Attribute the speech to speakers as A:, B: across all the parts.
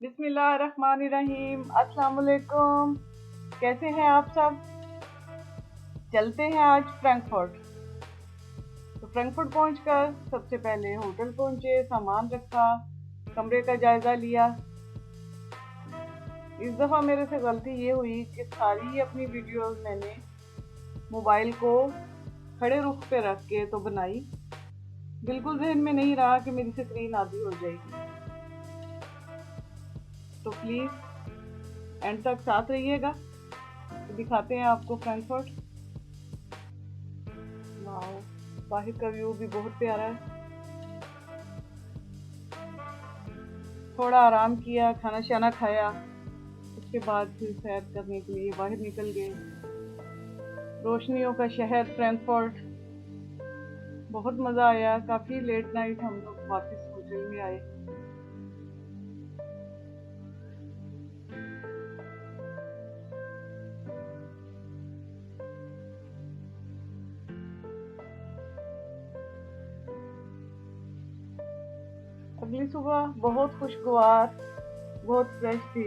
A: बिस्मिल्लाहिर्रहमानिर्रहीम। अस्सलाम वालेकुम। कैसे हैं आप सब? चलते हैं आज फ्रैंकफर्ट। तो फ्रैंकफर्ट पहुंचकर सबसे पहले होटल पहुंचे, सामान रखा, कमरे का जायजा लिया। इस दफ़ा मेरे से गलती ये हुई कि सारी अपनी वीडियोस मैंने मोबाइल को खड़े रुख पे रख के तो बनाई। बिल्कुल जहन में नहीं रहा कि मेरी स्क्रीन आधी हो जाएगी। तो प्लीज़ एंड तक साथ रहिएगा, तो दिखाते हैं आपको फ्रैंकफर्ट। वाओ, बाहर का व्यू भी बहुत प्यारा है। थोड़ा आराम किया, खाना शाना खाया, उसके बाद फिर सैर करने के लिए बाहर निकल गए। रोशनियों का शहर फ्रैंकफर्ट, बहुत मज़ा आया। काफ़ी लेट नाइट हम लोग वापस होटल में आए। अगली सुबह बहुत खुशगवार, बहुत फ्रेश थी।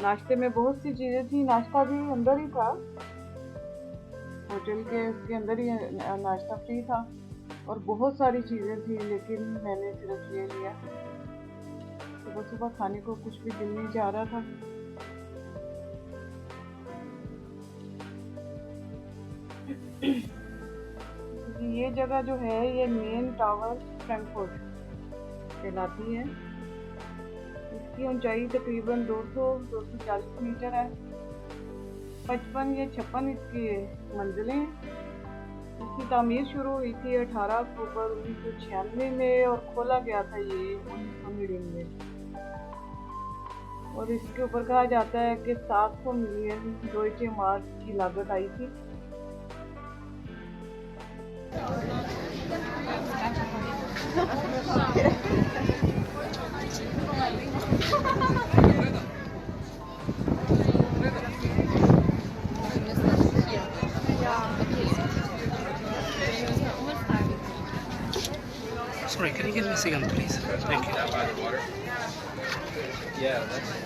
A: नाश्ते में बहुत सी चीज़ें थी। नाश्ता भी अंदर ही था, होटल के उसके अंदर ही नाश्ता फ्री था, और बहुत सारी चीज़ें थी, लेकिन मैंने सिर्फ ये लिया। सुबह सुबह खाने को कुछ भी दिल नहीं जा रहा था। ये जगह जो है, ये मेन टावर फ्रैंकफर्ट कहलाती है। इसकी ऊंचाई तकरीबन 240 मीटर है। 55 या 56 इसकी मंजिलें हैं। इसकी तामीर शुरू हुई थी 18 अक्टूबर 1996 में और खोला गया था ये 1999 में। और इसके ऊपर कहा जाता है कि 700 मिलियन डॉइचे मार्क की लागत आई थी।
B: Sorry, can you give me a second, please? Thank you.
C: Yeah, that's why.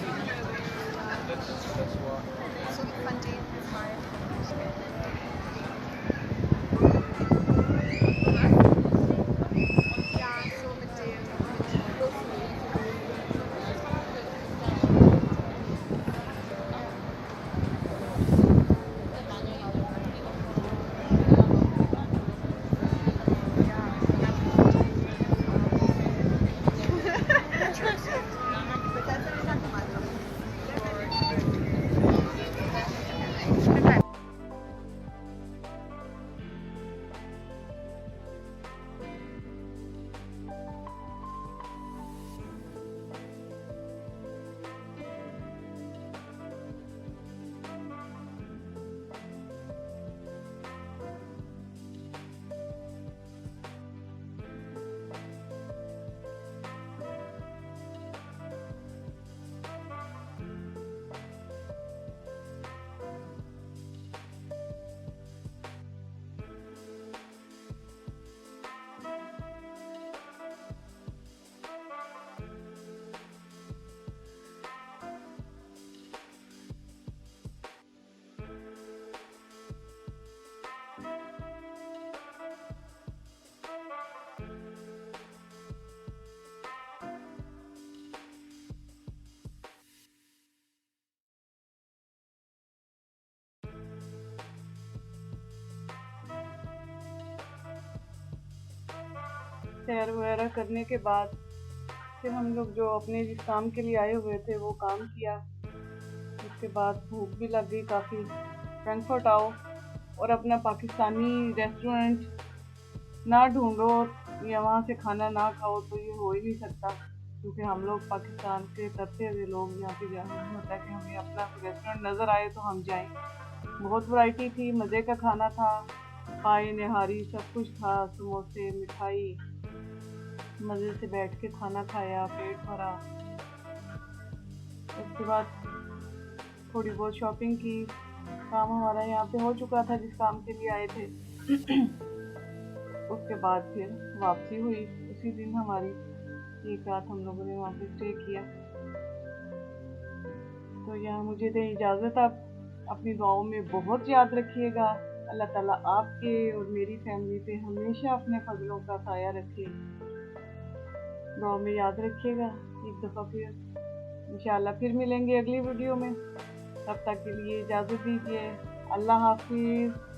A: सैर वगैरह करने के बाद फिर हम लोग जो अपने जिस काम के लिए आए हुए थे वो काम किया। उसके बाद भूख भी लग गई काफ़ी। फ्रैंकफर्ट आओ और अपना पाकिस्तानी रेस्टोरेंट ना ढूंढो या वहाँ से खाना ना खाओ तो ये हो ही नहीं सकता, क्योंकि हम लोग पाकिस्तान के तरसे हुए लोग यहाँ पे जाना होता है कि हमें अपना रेस्टोरेंट नज़र आए तो हम जाएं। बहुत वैरायटी थी, मज़े का खाना था, पाए निहारी सब कुछ था, समोसे, मिठाई, मज़े से बैठ के खाना खाया, पेट भरा। उसके बाद थोड़ी बहुत शॉपिंग की। काम हमारा यहाँ पे हो चुका था जिस काम के लिए आए थे। उसके बाद फिर वापसी हुई। उसी दिन हमारी एक रात हम लोगों ने वहाँ पे स्टे किया। तो यहाँ मुझे दें इजाज़त। आप अपनी दुआओं में बहुत याद रखिएगा। अल्लाह ताला आपके और मेरी फैमिली पे हमेशा अपने फजलों का साया रखे। दुआ में याद रखिएगा। एक दफ़ा फिर इंशाल्लाह फिर मिलेंगे अगली वीडियो में। तब तक के लिए इजाज़त दीजिए। अल्लाह हाफिज़।